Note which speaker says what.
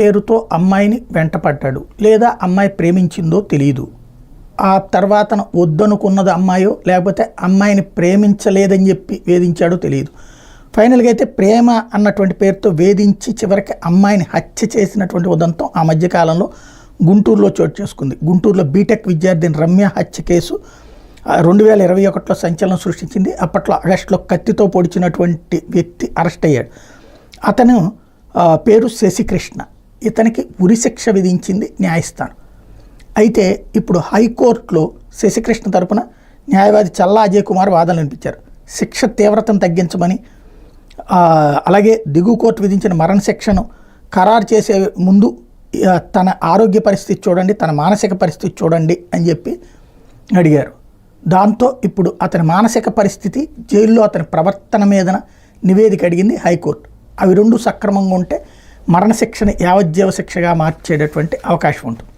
Speaker 1: పేరుతో అమ్మాయిని వెంటపడ్డాడు, లేదా అమ్మాయి ప్రేమించిందో తెలియదు. ఆ తర్వాత వద్దనుకున్నది అమ్మాయో లేకపోతే అమ్మాయిని ప్రేమించలేదని చెప్పి వేధించాడో తెలియదు. ఫైనల్గా అయితే ప్రేమ అన్నటువంటి పేరుతో వేధించి చివరికి అమ్మాయిని హత్య చేసినటువంటి ఉదంతం ఆ మధ్యకాలంలో గుంటూరులో చోటు చేసుకుంది. గుంటూరులో బీటెక్ విద్యార్థిని రమ్య హత్య కేసు 2021లో సంచలనం సృష్టించింది. అప్పట్లో ఆగస్టులో కత్తితో పొడిచినటువంటి వ్యక్తి అరెస్ట్ అయ్యాడు. అతను పేరు శశికృష్ణ. ఇతనికి ఉరిశిక్ష విధించింది న్యాయస్థానం. అయితే ఇప్పుడు హైకోర్టులో శశికృష్ణ తరపున న్యాయవాది చల్లా అజయ్ కుమార్ వాదనలు వినిపించారు. శిక్ష తీవ్రతను తగ్గించమని, అలాగే దిగువ కోర్టు విధించిన మరణశిక్షను ఖరారు చేసే ముందు తన ఆరోగ్య పరిస్థితి చూడండి, తన మానసిక పరిస్థితి చూడండి అని చెప్పి అడిగారు. దాంతో ఇప్పుడు అతని మానసిక పరిస్థితి, జైల్లో అతని ప్రవర్తన మీద నివేదిక అడిగింది హైకోర్టు. అవి రెండు సక్రమంగా ఉంటే మరణశిక్షని యావజ్జీవ శిక్షగా మార్చేటటువంటి అవకాశం ఉంటుంది.